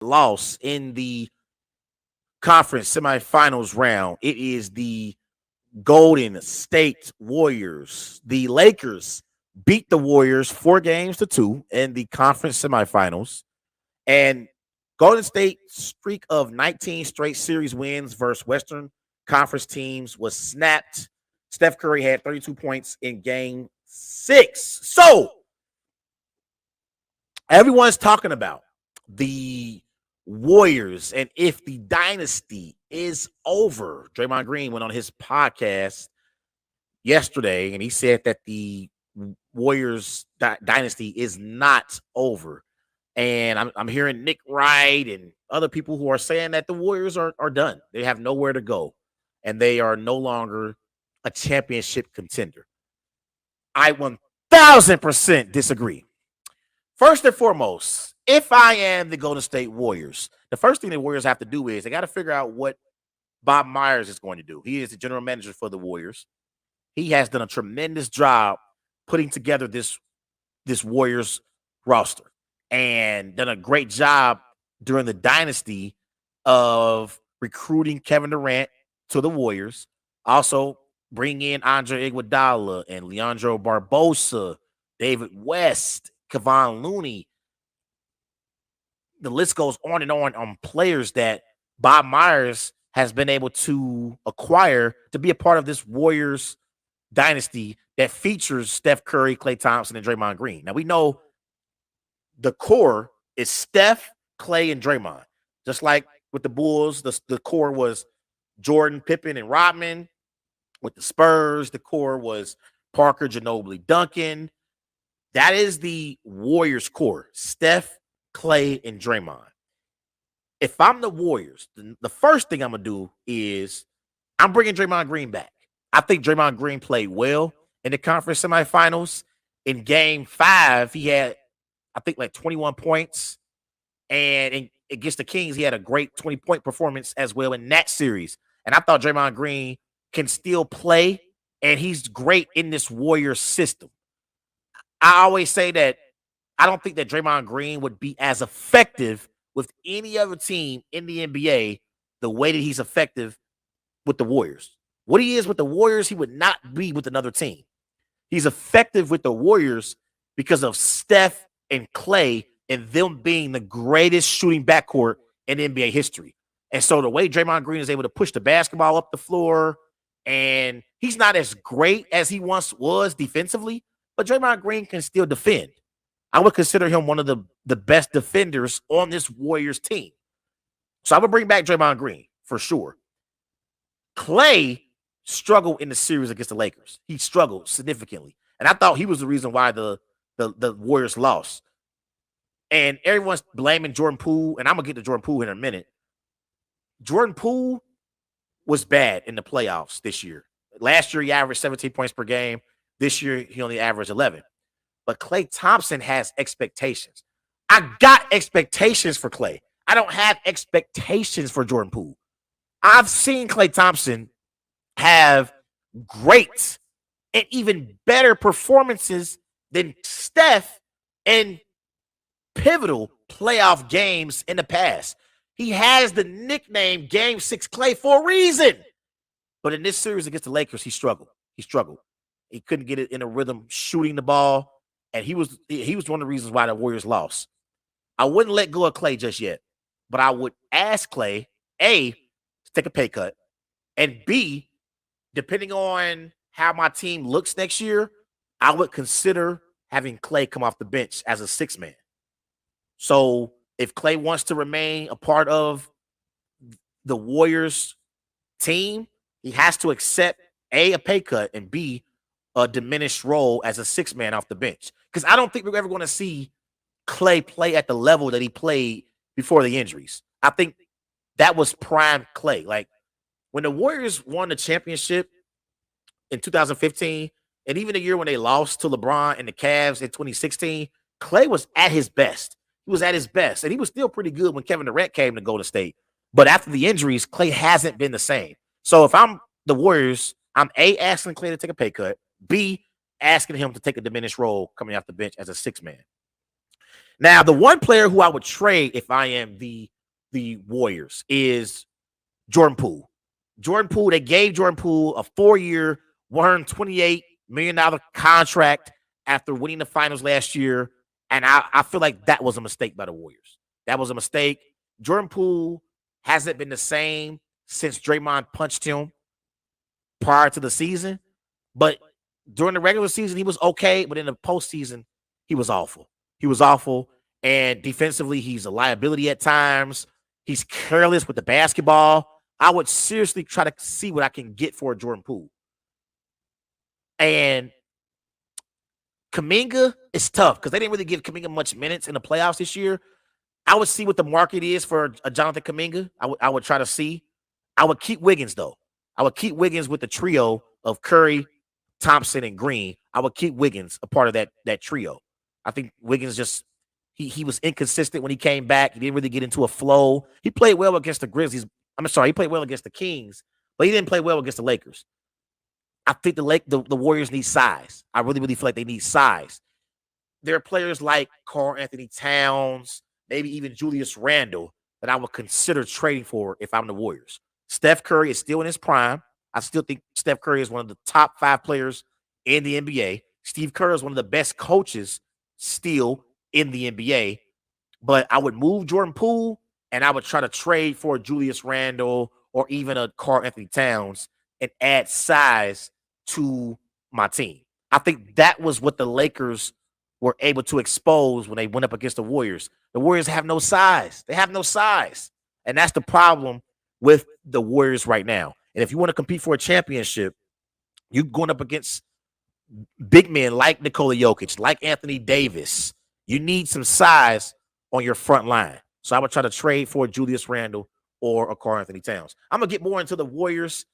loss in the conference semifinals round. It is the Golden State Warriors. The Lakers beat the Warriors 4-2 in the conference semifinals. And Golden State's streak of 19 straight series wins versus Western Conference teams was snapped. Steph Curry had 32 points in game 6. So everyone's talking about the Warriors and if the dynasty is over. Draymond Green went on his podcast yesterday and he said that the Warriors dynasty is not over. And I'm hearing Nick Wright and other people who are saying that the Warriors are done. They have nowhere to go and they are no longer a championship contender. I 1000% disagree. First and foremost, if I am the Golden State Warriors, the first thing the Warriors have to do is they got to figure out what Bob Myers is going to do. He is the general manager for the Warriors. He has done a tremendous job putting together this Warriors roster and done a great job during the dynasty of recruiting Kevin Durant to the Warriors. Also, bring in Andre Iguodala and Leandro Barbosa, David West, Kevon Looney. The list goes on players that Bob Myers has been able to acquire to be a part of this Warriors dynasty that features Steph Curry, Klay Thompson, and Draymond Green. Now, we know the core is Steph, Klay, and Draymond. Just like with the Bulls, the core was Jordan, Pippen, and Rodman. With the Spurs, the core was Parker, Ginobili, Duncan. That is the Warriors core, Steph, Klay, and Draymond. If I'm the Warriors, the first thing I'm going to do is I'm bringing Draymond Green back. I think Draymond Green played well in the conference semifinals. In game 5, he had, I think, like 21 points. And against the Kings, he had a great 20-point performance as well in that series. And I thought Draymond Green can still play, and he's great in this Warriors system. I always say that I don't think that Draymond Green would be as effective with any other team in the NBA the way that he's effective with the Warriors. What he is with the Warriors, he would not be with another team. He's effective with the Warriors because of Steph and Klay and them being the greatest shooting backcourt in NBA history. And so the way Draymond Green is able to push the basketball up the floor, and he's not as great as he once was defensively, but Draymond Green can still defend. I would consider him one of the best defenders on this Warriors team. So I would bring back Draymond Green for sure. Klay struggled in the series against the Lakers. He struggled significantly. And I thought he was the reason why the Warriors lost. And everyone's blaming Jordan Poole, and I'm going to get to Jordan Poole in a minute. Jordan Poole was bad in the playoffs this year. Last year, he averaged 17 points per game. This year, he only averaged 11. But Klay Thompson has expectations. I got expectations for Klay. I don't have expectations for Jordan Poole. I've seen Klay Thompson have great and even better performances than Steph in pivotal playoff games in the past. He has the nickname Game 6 Klay for a reason. But in this series against the Lakers, he struggled. He couldn't get it in a rhythm shooting the ball. And he was one of the reasons why the Warriors lost. I wouldn't let go of Klay just yet. But I would ask Klay, A, to take a pay cut. And B, depending on how my team looks next year, I would consider having Klay come off the bench as a 6-man. So if Klay wants to remain a part of the Warriors team, he has to accept A, a pay cut, and B, a diminished role as a 6-man off the bench. Because I don't think we're ever going to see Klay play at the level that he played before the injuries. I think that was prime Klay. Like when the Warriors won the championship in 2015, and even the year when they lost to LeBron and the Cavs in 2016, Klay was at his best. He was at his best, and he was still pretty good when Kevin Durant came to Golden State. But after the injuries, Klay hasn't been the same. So if I'm the Warriors, I'm A, asking Klay to take a pay cut, B, asking him to take a diminished role coming off the bench as a 6-man. Now, the one player who I would trade if I am the Warriors is Jordan Poole. Jordan Poole, they gave Jordan Poole a 4-year, $128 million contract after winning the finals last year. And I feel like that was a mistake by the Warriors. That was a mistake. Jordan Poole hasn't been the same since Draymond punched him prior to the season. But during the regular season, he was okay. But in the postseason, he was awful. He was awful. And defensively, he's a liability at times. He's careless with the basketball. I would seriously try to see what I can get for Jordan Poole. And Kuminga is tough because they didn't really give Kuminga much minutes in the playoffs this year. I would see what the market is for a Jonathan Kuminga. I would try to see. I would keep Wiggins, though. I would keep Wiggins with the trio of Curry, Thompson, and Green. I would keep Wiggins a part of that trio. I think Wiggins just he was inconsistent when he came back. He didn't really get into a flow. He played well against the Grizzlies. I'm sorry, he played well against the Kings, but he didn't play well against the Lakers. I think the Warriors need size. I really, really feel like they need size. There are players like Karl Anthony Towns, maybe even Julius Randle that I would consider trading for if I'm the Warriors. Steph Curry is still in his prime. I still think Steph Curry is one of the top 5 players in the NBA. Steve Kerr is one of the best coaches still in the NBA. But I would move Jordan Poole and I would try to trade for Julius Randle or even a Karl Anthony Towns and add size to my team. I think that was what the Lakers were able to expose when they went up against the Warriors. The Warriors have no size. They have no size. And that's the problem with the Warriors right now. And if you want to compete for a championship, you're going up against big men like Nikola Jokic, like Anthony Davis. You need some size on your front line. So I would try to trade for Julius Randle or a Karl Anthony Towns. I'm going to get more into the Warriors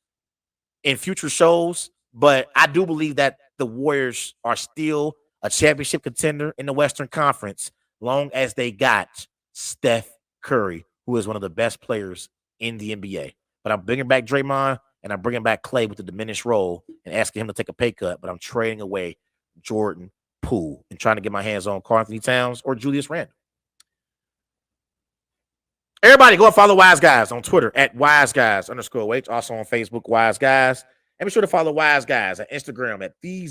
in future shows, but I do believe that the Warriors are still a championship contender in the Western Conference, long as they got Steph Curry, who is one of the best players in the NBA. But I'm bringing back Draymond and I'm bringing back Clay with the diminished role and asking him to take a pay cut, but I'm trading away Jordan Poole and trying to get my hands on Karl Anthony Towns or Julius Randle. Everybody go and follow Wise Guys on Twitter at WiseGuys_H. Also on Facebook, Wise Guys. And be sure to follow Wise Guys on Instagram at these